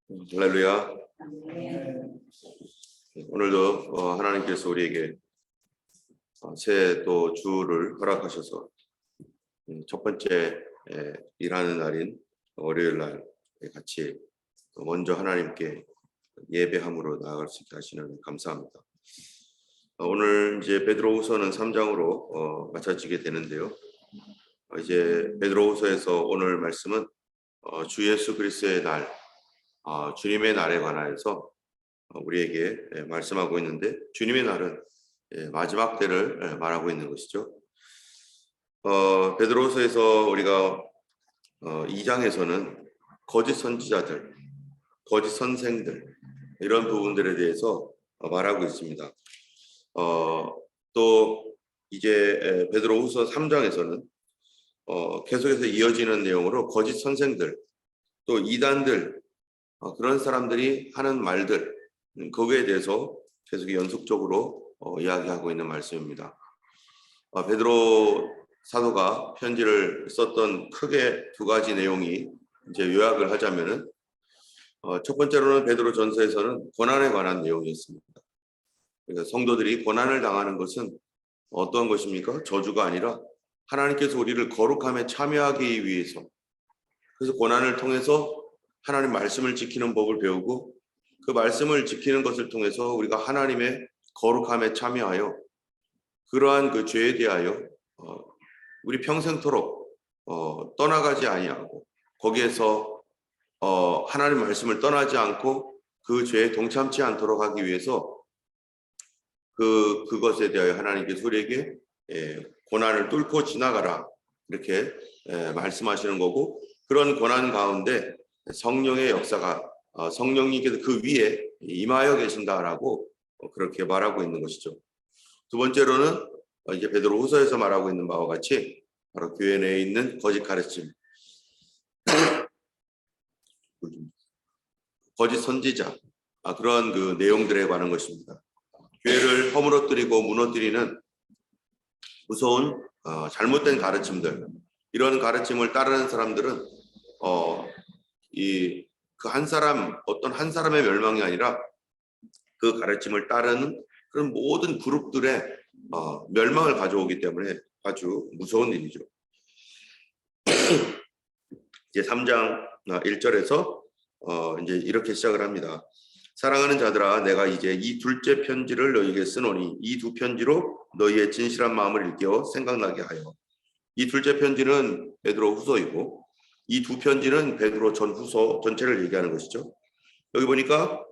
할렐루야. 오늘도 하나님께서 우리에게 새 또 주를 허락하셔서 첫 번째 일하는 날인 월요일 날 같이 먼저 하나님께 예배함으로 나아갈 수 있게 하시는 감사합니다. 오늘 이제 베드로후서는 3장으로 마쳐지게 되는데요. 이제 베드로후서에서 오늘 말씀은 주 예수 그리스도의 날, 주님의 날에 관하여서 우리에게 말씀하고 있는데, 주님의 날은 마지막 때를 말하고 있는 것이죠. 베드로후서에서 우리가 2장에서는 거짓 선지자들, 거짓 선생들 이런 부분들에 대해서 말하고 있습니다. 또 이제 베드로후서 3장에서는 계속해서 이어지는 내용으로 거짓 선생들, 또 이단들, 그런 사람들이 하는 말들, 거기에 대해서 계속 연속적으로 이야기하고 있는 말씀입니다. 베드로 사도가 편지를 썼던 크게 두 가지 내용이 이제 요약을 하자면은, 첫 번째로는 베드로 전서에서는 고난에 관한 내용이었습니다. 그러니까 성도들이 고난을 당하는 것은 어떤 것입니까? 저주가 아니라 하나님께서 우리를 거룩함에 참여하기 위해서, 그래서 고난을 통해서 하나님 말씀을 지키는 법을 배우고, 그 말씀을 지키는 것을 통해서 우리가 하나님의 거룩함에 참여하여 그러한 그 죄에 대하여 우리 평생토록 떠나가지 아니하고, 거기에서 하나님 말씀을 떠나지 않고 그 죄에 동참치 않도록 하기 위해서 그것에 대하여 하나님께서 우리에게 고난을 뚫고 지나가라, 이렇게 말씀하시는 거고, 그런 고난 가운데 성령의 역사가, 성령님께서 그 위에 임하여 계신다라고 그렇게 말하고 있는 것이죠. 두 번째로는 이제 베드로후서에서 말하고 있는 바와 같이 바로 교회 내에 있는 거짓 가르침, 거짓 선지자, 그런 그 내용들에 관한 것입니다. 교회를 허물어뜨리고 무너뜨리는 무서운 잘못된 가르침들, 이런 가르침을 따르는 사람들은 그 한 사람, 어떤 한 사람의 멸망이 아니라 그 가르침을 따르는 그런 모든 그룹들의 멸망을 가져오기 때문에 아주 무서운 일이죠. 이제 3장 1절에서 이제 이렇게 시작을 합니다. 사랑하는 자들아, 내가 이제 이 둘째 편지를 너희에게 쓰노니 이 두 편지로 너희의 진실한 마음을 일깨워 생각나게 하여. 이 둘째 편지는 베드로 후서이고, 이 두 편지는 베드로 전후서 전체를 얘기하는 것이죠. 여기 보니까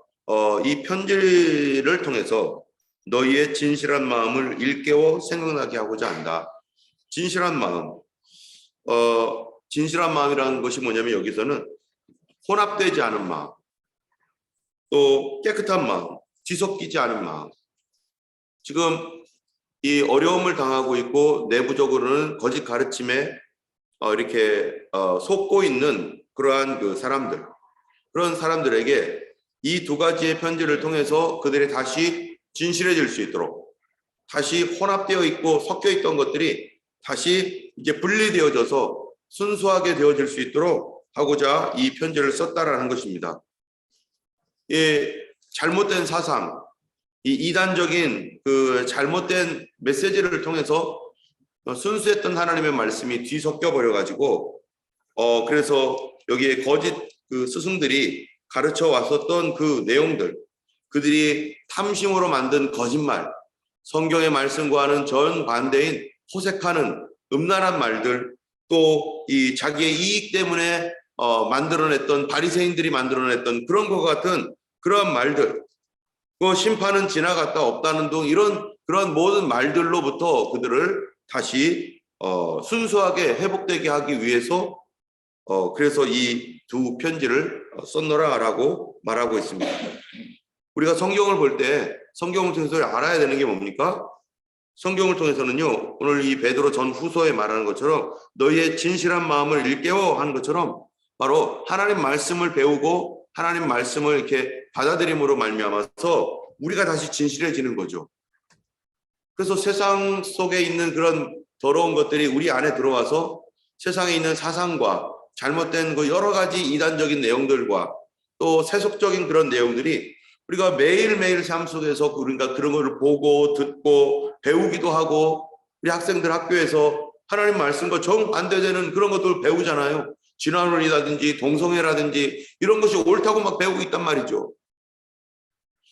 이 편지를 통해서 너희의 진실한 마음을 일깨워 생각나게 하고자 한다. 진실한 마음, 진실한 마음이라는 것이 뭐냐면, 여기서는 혼합되지 않은 마음, 또 깨끗한 마음, 뒤섞이지 않은 마음. 지금 이 어려움을 당하고 있고 내부적으로는 거짓 가르침에 이렇게 속고 있는 그러한 그 사람들, 그런 사람들에게 이 두 가지의 편지를 통해서 그들이 다시 진실해질 수 있도록, 다시 혼합되어 있고 섞여 있던 것들이 다시 이제 분리되어져서 순수하게 되어질 수 있도록 하고자 이 편지를 썼다라는 것입니다. 이 잘못된 사상, 이 이단적인 그 잘못된 메시지를 통해서 순수했던 하나님의 말씀이 뒤섞여 버려 가지고 그래서 여기에 거짓 그 스승들이 가르쳐 왔었던 그 내용들, 그들이 탐심으로 만든 거짓말, 성경의 말씀과는 정반대인 호색하는 음란한 말들, 또 이 자기의 이익 때문에 만들어냈던 바리새인들이 만들어냈던 그런 것 같은 그런 말들, 그 심판은 지나갔다 없다는 등 이런 그런 모든 말들로부터 그들을 다시 순수하게 회복되게 하기 위해서 그래서 이 두 편지를 썼노라라고 말하고 있습니다. 우리가 성경을 볼 때 성경을 통해서 알아야 되는 게 뭡니까? 성경을 통해서는요, 오늘 이 베드로 전후서에 말하는 것처럼 너희의 진실한 마음을 일깨워 하는 것처럼 바로 하나님 말씀을 배우고 하나님 말씀을 이렇게 받아들임으로 말미암아서 우리가 다시 진실해지는 거죠. 그래서 세상 속에 있는 그런 더러운 것들이 우리 안에 들어와서 세상에 있는 사상과 잘못된 그 여러 가지 이단적인 내용들과 또 세속적인 그런 내용들이 우리가 매일매일 삶 속에서 우리가 그런 걸 보고 듣고 배우기도 하고 우리 학생들 학교에서 하나님 말씀과 정반대되는 그런 것들을 배우잖아요. 진화론이라든지 동성애라든지 이런 것이 옳다고 막 배우고 있단 말이죠.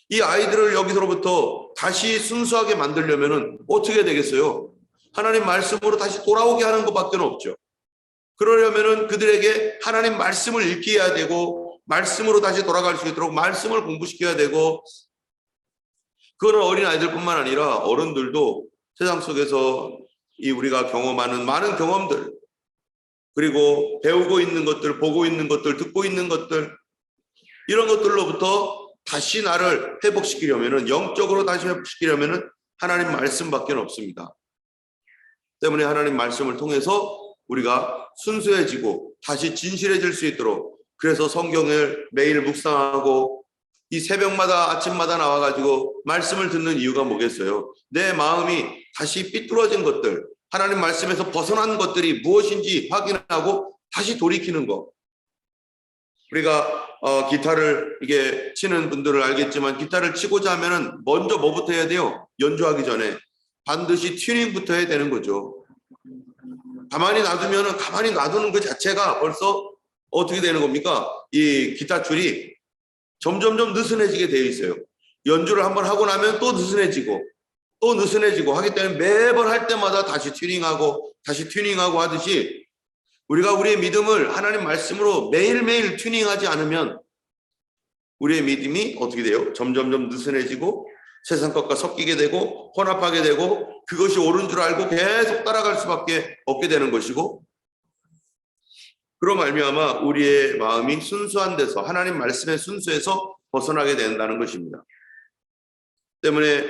이 아이들을 여기서부터 다시 순수하게 만들려면 어떻게 되겠어요? 하나님 말씀으로 다시 돌아오게 하는 것밖에 없죠. 그러려면 그들에게 하나님 말씀을 읽게 해야 되고 말씀으로 다시 돌아갈 수 있도록 말씀을 공부시켜야 되고, 그거는 어린아이들뿐만 아니라 어른들도 세상 속에서 이 우리가 경험하는 많은 경험들, 그리고 배우고 있는 것들, 보고 있는 것들, 듣고 있는 것들, 이런 것들로부터 다시 나를 회복시키려면은, 영적으로 다시 회복시키려면은 하나님 말씀밖에 없습니다. 때문에 하나님 말씀을 통해서 우리가 순수해지고 다시 진실해질 수 있도록, 그래서 성경을 매일 묵상하고 이 새벽마다 아침마다 나와가지고 말씀을 듣는 이유가 뭐겠어요? 내 마음이 다시 삐뚤어진 것들, 하나님 말씀에서 벗어난 것들이 무엇인지 확인하고 다시 돌이키는 것. 우리가 기타를 이게 치는 분들을 알겠지만, 기타를 치고자 하면은 먼저 뭐부터 해야 돼요? 연주하기 전에 반드시 튜닝부터 해야 되는 거죠. 가만히 놔두는 그 자체가 벌써 어떻게 되는 겁니까? 이 기타 줄이 점점점 느슨해지게 되어 있어요. 연주를 한번 하고 나면 또 느슨해지고 또 느슨해지고 하기 때문에 매번 할 때마다 다시 튜닝하고 하듯이, 우리가 우리의 믿음을 하나님 말씀으로 매일매일 튜닝하지 않으면 우리의 믿음이 어떻게 돼요? 점점점 느슨해지고 세상 것과 섞이게 되고 혼합하게 되고, 그것이 옳은 줄 알고 계속 따라갈 수밖에 없게 되는 것이고, 그로 말미암아 우리의 마음이 순수한 데서, 하나님 말씀의 순수에서 벗어나게 된다는 것입니다. 때문에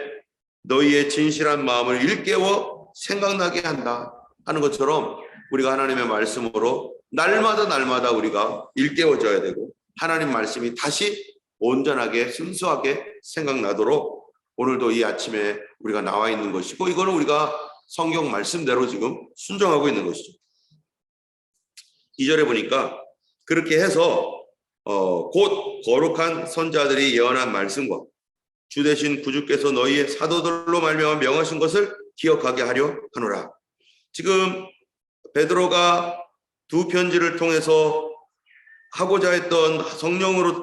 너희의 진실한 마음을 일깨워 생각나게 한다 하는 것처럼, 우리가 하나님의 말씀으로 날마다 우리가 일깨워져야 되고, 하나님 말씀이 다시 온전하게 순수하게 생각나도록 오늘도 이 아침에 우리가 나와 있는 것이고, 이거는 우리가 성경 말씀대로 지금 순종하고 있는 것이죠. 2절에 보니까 그렇게 해서 곧 거룩한 선자들이 예언한 말씀과 주 되신 구주께서 너희의 사도들로 말미암아 명하신 것을 기억하게 하려 하노라. 지금 베드로가 두 편지를 통해서 하고자 했던,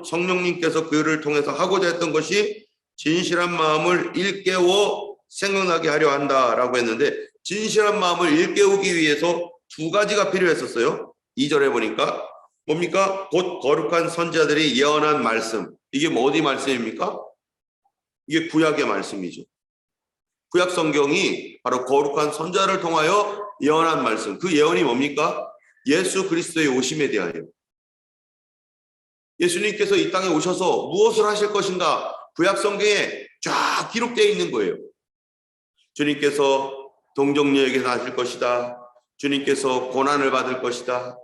성령님께서 그를 통해서 하고자 했던 것이 진실한 마음을 일깨워 생각나게 하려 한다라고 했는데, 진실한 마음을 일깨우기 위해서 두 가지가 필요했었어요. 2절에 보니까 뭡니까? 곧 거룩한 선자들이 예언한 말씀. 이게 뭐 어디 말씀입니까? 이게 구약의 말씀이죠. 구약 성경이 바로 거룩한 선자를 통하여 예언한 말씀. 그 예언이 뭡니까? 예수 그리스도의 오심에 대하여. 예수님께서 이 땅에 오셔서 무엇을 하실 것인가? 구약 성경에 쫙 기록되어 있는 거예요. 주님께서 동정녀에게서 하실 것이다. 주님께서 고난을 받을 것이다.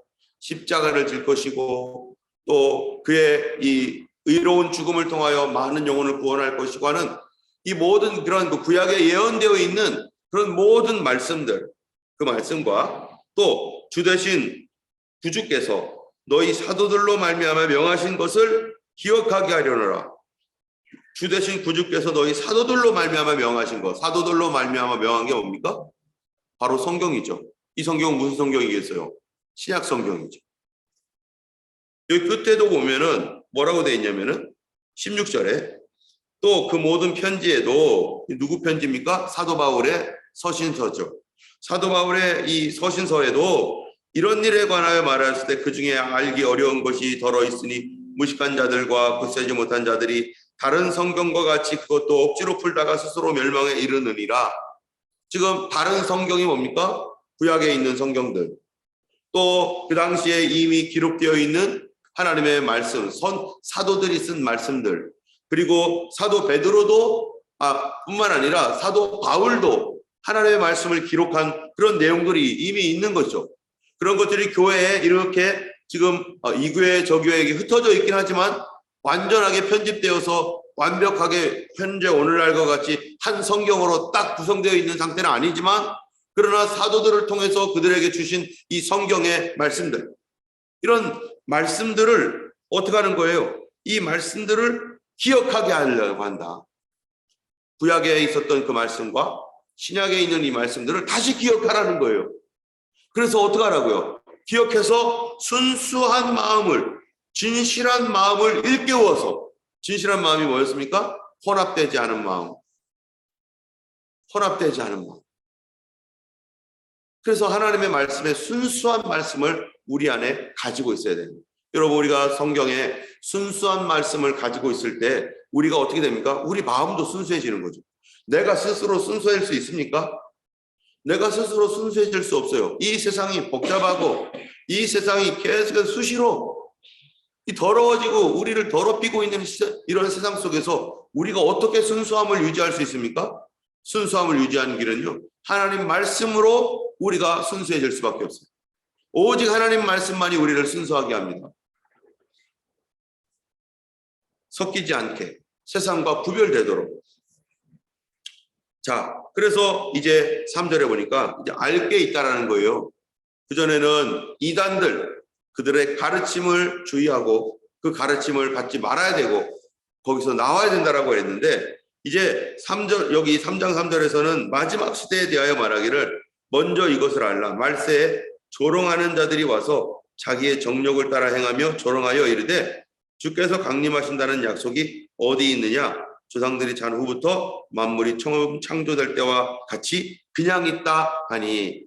십자가를 질 것이고, 또 그의 이 의로운 죽음을 통하여 많은 영혼을 구원할 것이고 하는 이 모든 그런 구약에 예언되어 있는 그런 모든 말씀들, 그 말씀과 또 주 되신 구주께서 너희 사도들로 말미암아 명하신 것을 기억하게 하려노라. 주 되신 구주께서 너희 사도들로 말미암아 명하신 것, 사도들로 말미암아 명한 게 뭡니까? 바로 성경이죠. 이 성경은 무슨 성경이겠어요? 신약 성경이죠. 여기 끝에도 보면은 뭐라고 되어 있냐면은 16절에 또 그 모든 편지에도, 누구 편지입니까? 사도 바울의 서신서죠. 사도 바울의 이 서신서에도 이런 일에 관하여 말했을 때 그 중에 알기 어려운 것이 덜어 있으니 무식한 자들과 굳세지 못한 자들이 다른 성경과 같이 그것도 억지로 풀다가 스스로 멸망에 이르느니라. 지금 다른 성경이 뭡니까? 구약에 있는 성경들, 또 그 당시에 이미 기록되어 있는 하나님의 말씀, 사도들이 쓴 말씀들, 그리고 사도 베드로도 뿐만 아니라 사도 바울도 하나님의 말씀을 기록한 그런 내용들이 이미 있는 거죠. 그런 것들이 교회에 이렇게 지금 이 교회 저 교회에게 흩어져 있긴 하지만 완전하게 편집되어서 완벽하게 현재 오늘날과 같이 한 성경으로 딱 구성되어 있는 상태는 아니지만, 그러나 사도들을 통해서 그들에게 주신 이 성경의 말씀들, 이런 말씀들을 어떻게 하는 거예요? 이 말씀들을 기억하게 하려고 한다. 구약에 있었던 그 말씀과 신약에 있는 이 말씀들을 다시 기억하라는 거예요. 그래서 어떻게 하라고요? 기억해서 순수한 마음을, 진실한 마음을 일깨워서, 진실한 마음이 뭐였습니까? 혼합되지 않은 마음. 혼합되지 않은 마음. 그래서 하나님의 말씀에 순수한 말씀을 우리 안에 가지고 있어야 됩니다. 여러분, 우리가 성경에 순수한 말씀을 가지고 있을 때 우리가 어떻게 됩니까? 우리 마음도 순수해지는 거죠. 내가 스스로 순수할 수 있습니까? 내가 스스로 순수해질 수 없어요. 이 세상이 복잡하고 이 세상이 계속 수시로 더러워지고 우리를 더럽히고 있는 이런 세상 속에서 우리가 어떻게 순수함을 유지할 수 있습니까? 순수함을 유지하는 길은요, 하나님 말씀으로 우리가 순수해질 수밖에 없어요. 오직 하나님 말씀만이 우리를 순수하게 합니다. 섞이지 않게 세상과 구별되도록. 자, 그래서 이제 3절에 보니까 이제 알 게 있다라는 거예요. 그전에는 이단들, 그들의 가르침을 주의하고 그 가르침을 받지 말아야 되고 거기서 나와야 된다라고 했는데, 이제 3절, 여기 3장 3절에서는 마지막 시대에 대하여 말하기를 먼저 이것을 알라. 말세에 조롱하는 자들이 와서 자기의 정욕을 따라 행하며 조롱하여 이르되 주께서 강림하신다는 약속이 어디 있느냐? 조상들이 잔 후부터 만물이 처음 창조될 때와 같이 그냥 있다 하니.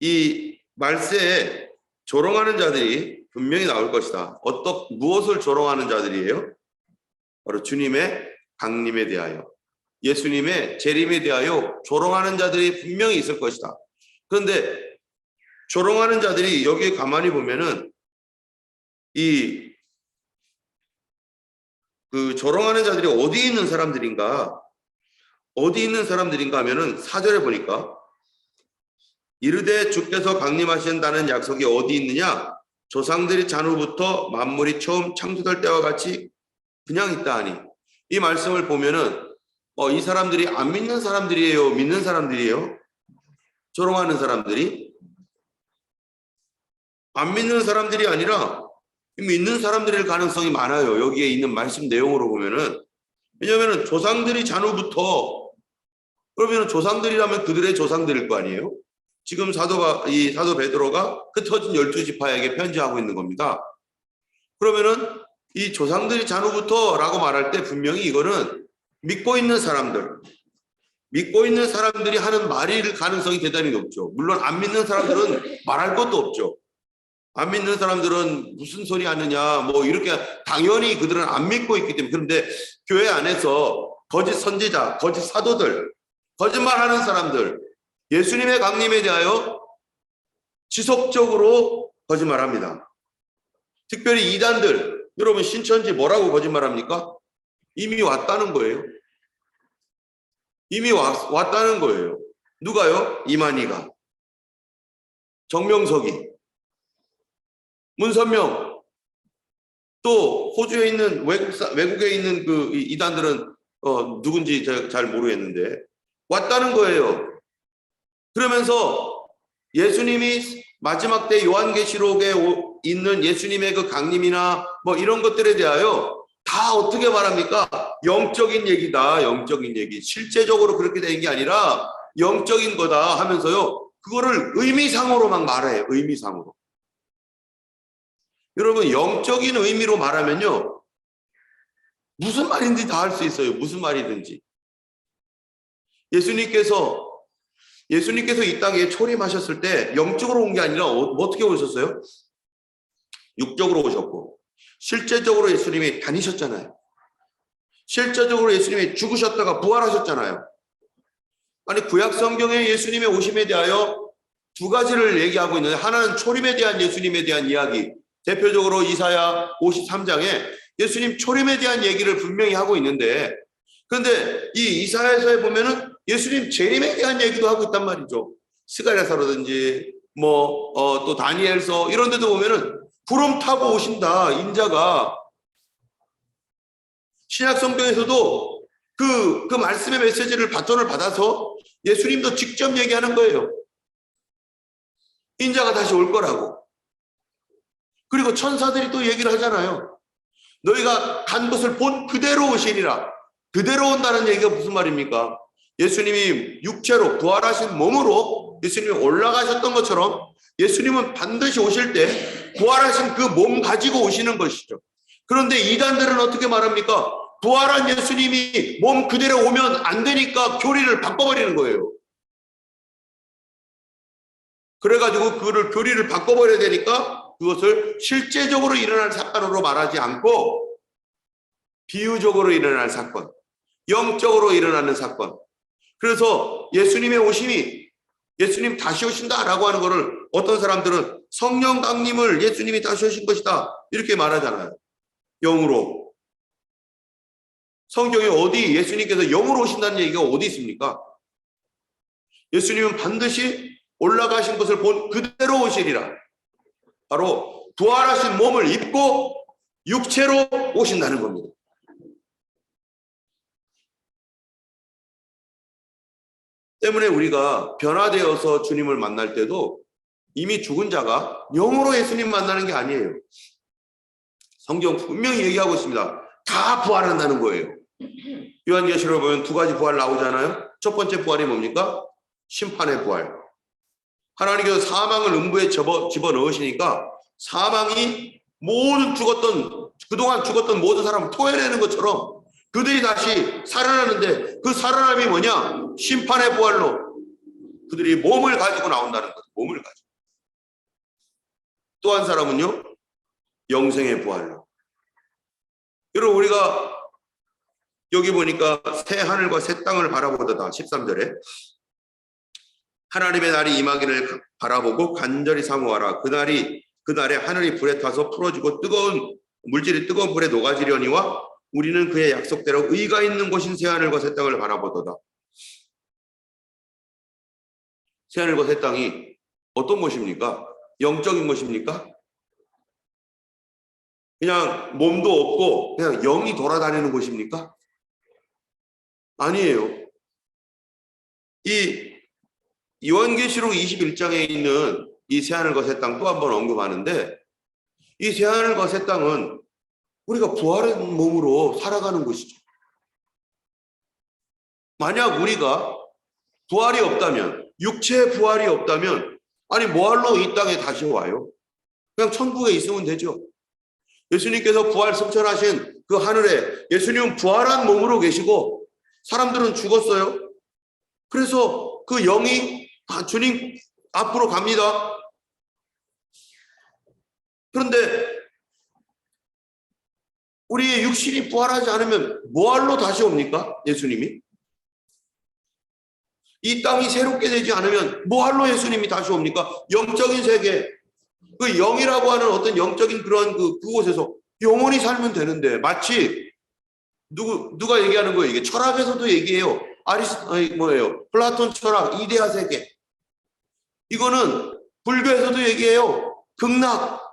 이 말세에 조롱하는 자들이 분명히 나올 것이다. 무엇을 조롱하는 자들이에요? 바로 주님의 강림에 대하여, 예수님의 재림에 대하여 조롱하는 자들이 분명히 있을 것이다. 그런데 조롱하는 자들이 여기에 가만히 보면은 그 조롱하는 자들이 어디 있는 사람들인가 하면은 4절에 보니까 이르되 주께서 강림하신다는 약속이 어디 있느냐? 조상들이 잔 후부터 만물이 처음 창조될 때와 같이 그냥 있다 하니. 이 말씀을 보면은 이 사람들이 안 믿는 사람들이에요? 믿는 사람들이에요? 조롱하는 사람들이? 안 믿는 사람들이 아니라 믿는 사람들일 가능성이 많아요. 여기에 있는 말씀 내용으로 보면은. 왜냐하면 조상들이 잔 후부터, 그러면 조상들이라면 그들의 조상들일 거 아니에요? 지금 사도 베드로가 흩어진 12지파에게 편지하고 있는 겁니다. 그러면은 이 조상들이 잔 후부터라고 말할 때 분명히 이거는 믿고 있는 사람들이 하는 말일 가능성이 대단히 높죠. 물론 안 믿는 사람들은 말할 것도 없죠. 안 믿는 사람들은 무슨 소리 하느냐, 뭐 이렇게 당연히 그들은 안 믿고 있기 때문에. 그런데 교회 안에서 거짓 선지자, 거짓 사도들, 거짓말하는 사람들, 예수님의 강림에 대하여 지속적으로 거짓말합니다. 특별히 이단들, 여러분 신천지 뭐라고 거짓말합니까? 이미 왔다는 거예요. 이미 왔다는 거예요. 누가요? 이만희가, 정명석이, 문선명, 또 호주에 있는 외국에 있는 그 이단들은 누군지 잘 모르겠는데 왔다는 거예요. 그러면서 예수님이 마지막 때 요한계시록에 있는 예수님의 그 강림이나 뭐 이런 것들에 대하여 다 어떻게 말합니까? 영적인 얘기다. 영적인 얘기. 실제적으로 그렇게 된 게 아니라 영적인 거다 하면서요, 그거를 의미상으로 막 말해요. 의미상으로. 여러분, 영적인 의미로 말하면요, 무슨 말인지 다 할 수 있어요. 무슨 말이든지. 예수님께서 이 땅에 초림하셨을 때 영적으로 온 게 아니라 어떻게 오셨어요? 육적으로 오셨고, 실제적으로 예수님이 다니셨잖아요. 실제적으로 예수님이 죽으셨다가 부활하셨잖아요. 아니, 구약 성경에 예수님의 오심에 대하여 두 가지를 얘기하고 있는데, 하나는 초림에 대한 예수님에 대한 이야기, 대표적으로 이사야 53장에 예수님 초림에 대한 얘기를 분명히 하고 있는데, 그런데 이 이사야서에 보면은 예수님 재림에 대한 얘기도 하고 있단 말이죠. 스가랴서라든지 또 다니엘서 이런 데도 보면은 구름 타고 오신다, 인자가. 신약 성경에서도 그 말씀의 메시지를 바톤을 받아서 예수님도 직접 얘기하는 거예요. 인자가 다시 올 거라고. 그리고 천사들이 또 얘기를 하잖아요. 너희가 간 것을 본 그대로 오시리라. 그대로 온다는 얘기가 무슨 말입니까? 예수님이 육체로 부활하신 몸으로 예수님이 올라가셨던 것처럼 예수님은 반드시 오실 때 부활하신 그 몸 가지고 오시는 것이죠. 그런데 이단들은 어떻게 말합니까? 부활한 예수님이 몸 그대로 오면 안 되니까 교리를 바꿔버리는 거예요. 그래가지고 그거를 교리를 바꿔버려야 되니까 그것을 실제적으로 일어날 사건으로 말하지 않고 비유적으로 일어날 사건, 영적으로 일어나는 사건. 그래서 예수님의 오심이 예수님 다시 오신다라고 하는 것을 어떤 사람들은 성령 강림을 예수님이 다시 오신 것이다 이렇게 말하잖아요. 영으로. 성경에 어디 예수님께서 영으로 오신다는 얘기가 어디 있습니까? 예수님은 반드시 올라가신 것을 본 그대로 오시리라. 바로 부활하신 몸을 입고 육체로 오신다는 겁니다. 때문에 우리가 변화되어서 주님을 만날 때도 이미 죽은 자가 영으로 예수님 만나는 게 아니에요. 성경 분명히 얘기하고 있습니다. 다 부활한다는 거예요. 요한계시록에 보면 두 가지 부활 나오잖아요. 첫 번째 부활이 뭡니까? 심판의 부활. 하나님께서 사망을 음부에 집어넣으시니까 사망이 모든 그동안 죽었던 모든 사람을 토해내는 것처럼 그들이 다시 살아나는데 그 살아남이 뭐냐? 심판의 부활로 그들이 몸을 가지고 나온다는 거죠. 몸을 가지고. 또 한 사람은요? 영생의 부활로. 여러분 우리가 여기 보니까 새 하늘과 새 땅을 바라보다가 13절에 하나님의 날이 임하기를 바라보고 간절히 사모하라. 그날에 하늘이 불에 타서 풀어지고 물질이 뜨거운 불에 녹아지려니와 우리는 그의 약속대로 의가 있는 곳인 새 하늘과 새 땅을 바라보도다. 새 하늘과 새 땅이 어떤 곳입니까? 영적인 곳입니까? 그냥 몸도 없고 그냥 영이 돌아다니는 곳입니까? 아니에요. 이 요한계시록 21장에 있는 이 새하늘과 새 땅 또 한 번 언급하는데 이 새하늘과 새 땅은 우리가 부활한 몸으로 살아가는 곳이죠. 만약 우리가 부활이 없다면, 육체의 부활이 없다면 아니 뭐하러 이 땅에 다시 와요? 그냥 천국에 있으면 되죠. 예수님께서 부활 승천하신 그 하늘에 예수님은 부활한 몸으로 계시고 사람들은 죽었어요. 그래서 그 영이 주님 앞으로 갑니다. 그런데 우리의 육신이 부활하지 않으면 뭐하러 다시 옵니까? 예수님이? 이 땅이 새롭게 되지 않으면 뭐하러 예수님이 다시 옵니까? 영적인 세계, 그 영이라고 하는 어떤 영적인 그런 그곳에서 영원히 살면 되는데 마치 누가 얘기하는 거예요? 이게 철학에서도 얘기해요. 플라톤 철학, 이데아 세계. 이거는 불교에서도 얘기해요. 극락.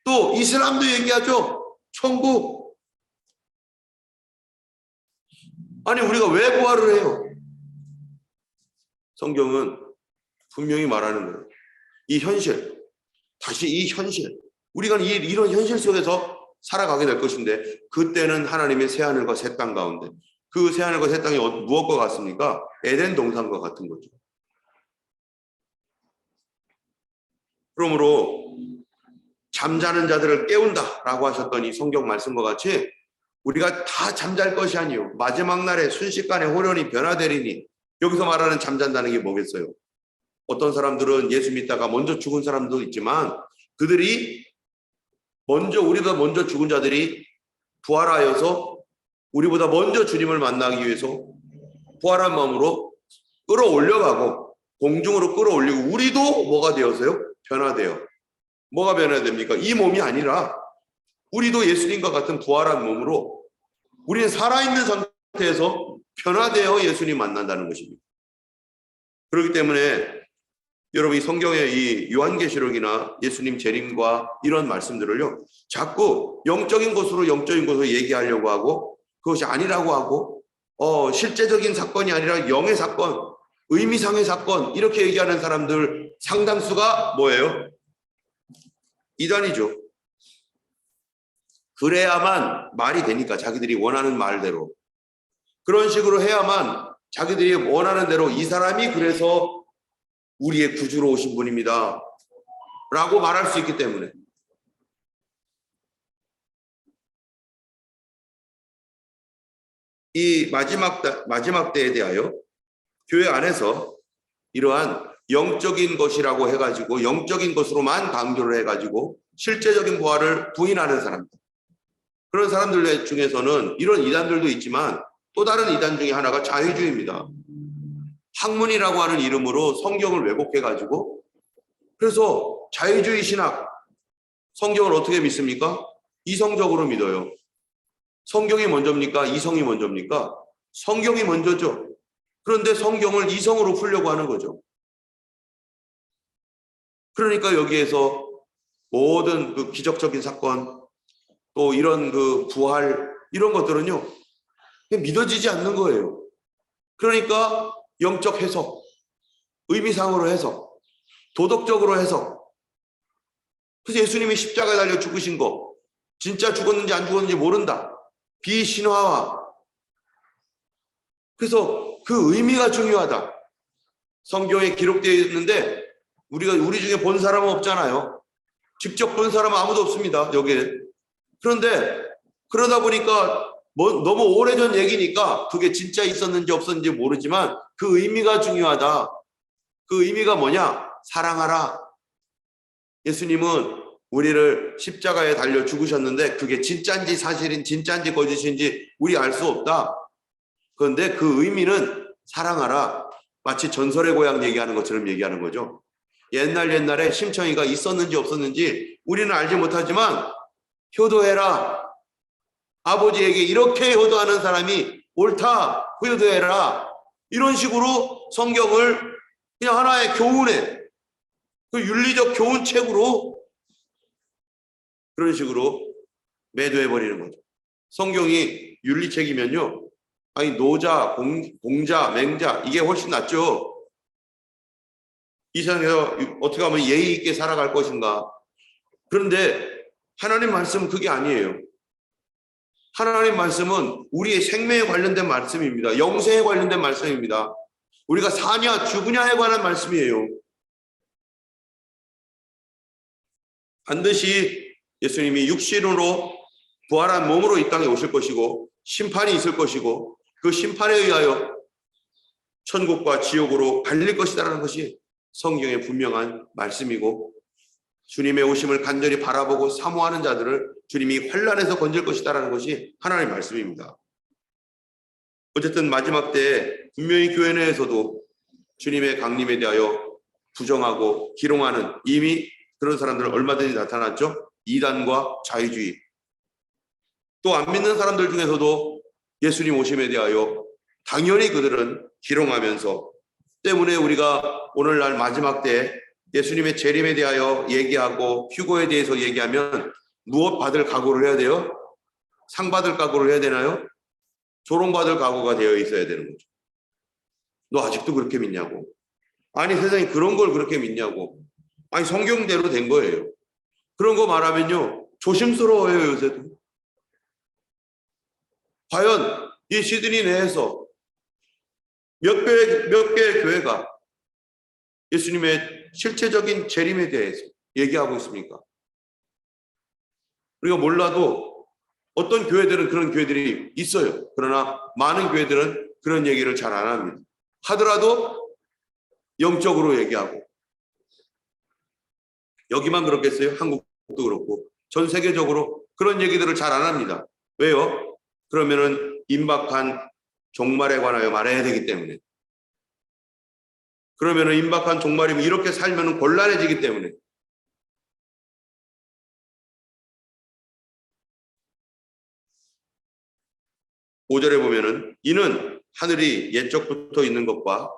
또 이슬람도 얘기하죠. 천국. 아니 우리가 왜 부활을 해요? 성경은 분명히 말하는 거예요. 이 현실, 다시 이 현실, 우리가 이런 현실 속에서 살아가게 될 것인데 그때는 하나님의 새하늘과 새 땅 가운데 그 새하늘과 새 땅이 무엇과 같습니까? 에덴 동산과 같은 거죠. 그러므로 잠자는 자들을 깨운다라고 하셨더니 성경 말씀과 같이 우리가 다 잠잘 것이 아니요 마지막 날에 순식간에 호련히 변화되리니 여기서 말하는 잠잔다는 게 뭐겠어요? 어떤 사람들은 예수 믿다가 먼저 죽은 사람도 있지만 그들이 우리보다 먼저 죽은 자들이 부활하여서 우리보다 먼저 주님을 만나기 위해서 부활한 마음으로 끌어올려가고 공중으로 끌어올리고 우리도 뭐가 되어서요? 변화돼요. 뭐가 변화됩니까? 이 몸이 아니라 우리도 예수님과 같은 부활한 몸으로 우리는 살아있는 상태에서 변화되어 예수님 만난다는 것입니다. 그렇기 때문에 여러분 이 성경의 이 요한계시록이나 예수님 재림과 이런 말씀들을요 자꾸 영적인 것으로 얘기하려고 하고 그것이 아니라고 하고 실제적인 사건이 아니라 영의 사건, 의미상의 사건 이렇게 얘기하는 사람들 상당수가 뭐예요? 이단이죠. 그래야만 말이 되니까 자기들이 원하는 말대로. 그런 식으로 해야만 자기들이 원하는 대로 이 사람이 그래서 우리의 구주로 오신 분입니다 라고 말할 수 있기 때문에. 이 마지막 때에 대하여 교회 안에서 이러한 영적인 것이라고 해가지고 영적인 것으로만 강조를 해가지고 실제적인 부활을 부인하는 사람들, 그런 사람들 중에서는 이런 이단들도 있지만 또 다른 이단 중에 하나가 자유주의입니다. 학문이라고 하는 이름으로 성경을 왜곡해가지고, 그래서 자유주의 신학, 성경을 어떻게 믿습니까? 이성적으로 믿어요. 성경이 먼저입니까? 이성이 먼저입니까? 성경이 먼저죠. 그런데 성경을 이성으로 풀려고 하는 거죠. 그러니까 여기에서 모든 그 기적적인 사건, 또 이런 그 부활, 이런 것들은요, 믿어지지 않는 거예요. 그러니까 영적 해석, 의미상으로 해석, 도덕적으로 해석. 그래서 예수님이 십자가에 달려 죽으신 거, 진짜 죽었는지 안 죽었는지 모른다. 비신화화. 그래서 그 의미가 중요하다. 성경에 기록되어 있는데 우리 중에 본 사람은 없잖아요. 직접 본 사람은 아무도 없습니다. 여기에. 그런데 그러다 보니까 너무 오래전 얘기니까 그게 진짜 있었는지 없었는지 모르지만 그 의미가 중요하다. 그 의미가 뭐냐? 사랑하라. 예수님은 우리를 십자가에 달려 죽으셨는데 그게 진짜인지 사실인 진짜인지 거짓인지 우리 알 수 없다. 그런데 그 의미는 사랑하라. 마치 전설의 고향 얘기하는 것처럼 얘기하는 거죠. 옛날에 심청이가 있었는지 없었는지 우리는 알지 못하지만 효도해라. 아버지에게 이렇게 효도하는 사람이 옳다. 효도해라. 이런 식으로 성경을 그냥 하나의 교훈에, 그 윤리적 교훈책으로 그런 식으로 매도해버리는 거죠. 성경이 윤리책이면요, 아니 노자, 공자, 맹자 이게 훨씬 낫죠. 이 세상에서 어떻게 하면 예의 있게 살아갈 것인가. 그런데 하나님 말씀은 그게 아니에요. 하나님 말씀은 우리의 생명에 관련된 말씀입니다. 영생에 관련된 말씀입니다. 우리가 사냐 죽으냐에 관한 말씀이에요. 반드시 예수님이 육신으로 부활한 몸으로 이 땅에 오실 것이고 심판이 있을 것이고 그 심판에 의하여 천국과 지옥으로 갈릴 것이다라는 것이 성경의 분명한 말씀이고, 주님의 오심을 간절히 바라보고 사모하는 자들을 주님이 환난에서 건질 것이다라는 것이 하나님의 말씀입니다. 어쨌든 마지막 때에 분명히 교회 내에서도 주님의 강림에 대하여 부정하고 기롱하는 이미 그런 사람들은 얼마든지 나타났죠. 이단과 자유주의. 또 안 믿는 사람들 중에서도 예수님 오심에 대하여 당연히 그들은 기롱하면서, 때문에 우리가 오늘날 마지막 때 예수님의 재림에 대하여 얘기하고 휴거에 대해서 얘기하면 무엇 받을 각오를 해야 돼요? 상 받을 각오를 해야 되나요? 조롱받을 각오가 되어 있어야 되는 거죠. 너 아직도 그렇게 믿냐고. 아니 세상에 그런 걸 그렇게 믿냐고. 아니 성경대로 된 거예요. 그런 거 말하면요 조심스러워요. 요새도. 과연 이 시드니 내에서 몇 개의 교회가 예수님의 실체적인 재림에 대해서 얘기하고 있습니까? 우리가 몰라도 어떤 교회들은 그런 교회들이 있어요. 그러나 많은 교회들은 그런 얘기를 잘 안 합니다. 하더라도 영적으로 얘기하고. 여기만 그렇겠어요? 한국도 그렇고 전 세계적으로 그런 얘기들을 잘 안 합니다. 왜요? 그러면은 임박한 종말에 관하여 말해야 되기 때문에. 그러면은 임박한 종말이면 이렇게 살면은 곤란해지기 때문에. 5절에 보면은 이는 하늘이 옛적부터 있는 것과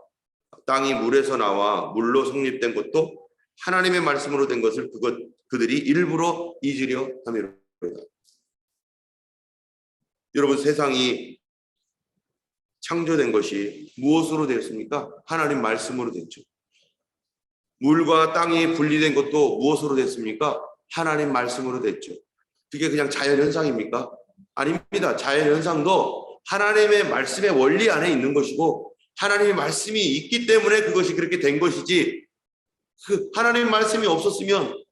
땅이 물에서 나와 물로 성립된 것도 하나님의 말씀으로 된 것을 그들이 일부러 잊으려 함이로다. 여러분, 세상이 창조된 것이 무엇으로 되었습니까? 하나님 말씀으로 됐죠. 물과 땅이 분리된 것도 무엇으로 됐습니까? 하나님 말씀으로 됐죠. 그게 그냥 자연현상입니까? 아닙니다. 자연현상도 하나님의 말씀의 원리 안에 있는 것이고 하나님의 말씀이 있기 때문에 그것이 그렇게 된 것이지 그 하나님의 말씀이 없었으면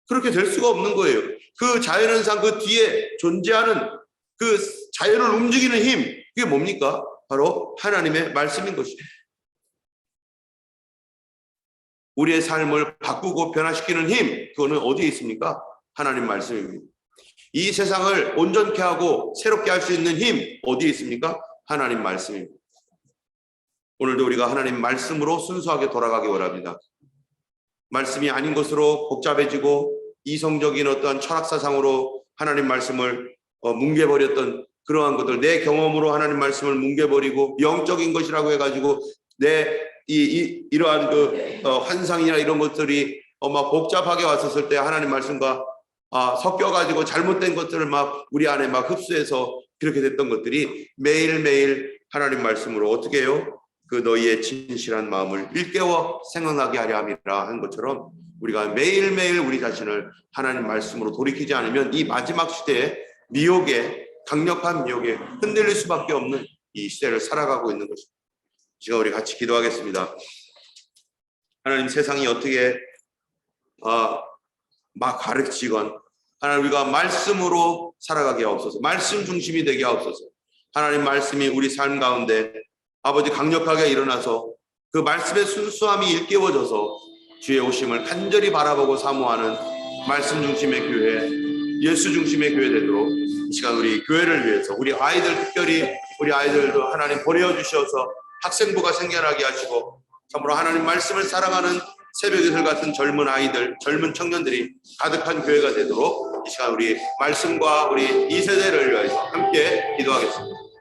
그렇게 될 수가 없는 거예요. 그 자연현상 그 뒤에 존재하는 그 자연을 움직이는 힘, 그게 뭡니까? 바로 하나님의 말씀인 것입니다. 우리의 삶을 바꾸고 변화시키는 힘, 그거는 어디에 있습니까? 하나님 말씀입니다. 이 세상을 온전케 하고 새롭게 할 수 있는 힘, 어디에 있습니까? 하나님 말씀입니다. 오늘도 우리가 하나님 말씀으로 순수하게 돌아가기 원합니다. 말씀이 아닌 것으로 복잡해지고 이성적인 어떠한 철학사상으로 하나님 말씀을 뭉개버렸던 그러한 것들, 내 경험으로 하나님 말씀을 뭉개버리고 영적인 것이라고 해가지고 내 이러한 환상이나 이런 것들이 막 복잡하게 왔었을 때 하나님 말씀과 섞여가지고 잘못된 것들을 막 우리 안에 막 흡수해서 그렇게 됐던 것들이 매일매일 하나님 말씀으로 어떻게 해요? 그 너희의 진실한 마음을 일깨워 생각나게 하려 함이라 한 것처럼 우리가 매일매일 우리 자신을 하나님 말씀으로 돌이키지 않으면 이 마지막 시대에 미혹에 강력한 미혹에 흔들릴 수밖에 없는 이 시대를 살아가고 있는 것입니다. 지금 우리 같이 기도하겠습니다. 하나님, 세상이 어떻게 막 가르치건 하나님 우리가 말씀으로 살아가게 하옵소서. 말씀 중심이 되게 하옵소서. 하나님 말씀이 우리 삶 가운데 아버지 강력하게 일어나서 그 말씀의 순수함이 일깨워져서 주의 오심을 간절히 바라보고 사모하는 말씀 중심의 교회, 예수 중심의 교회 되도록 이 시간 우리 교회를 위해서 우리 아이들, 특별히 우리 아이들도 하나님 보내주셔서 학생부가 생겨나게 하시고 참으로 하나님 말씀을 사랑하는 새벽이슬 같은 젊은 아이들, 젊은 청년들이 가득한 교회가 되도록 이 시간 우리 말씀과 우리 이 세대를 위해서 함께 기도하겠습니다.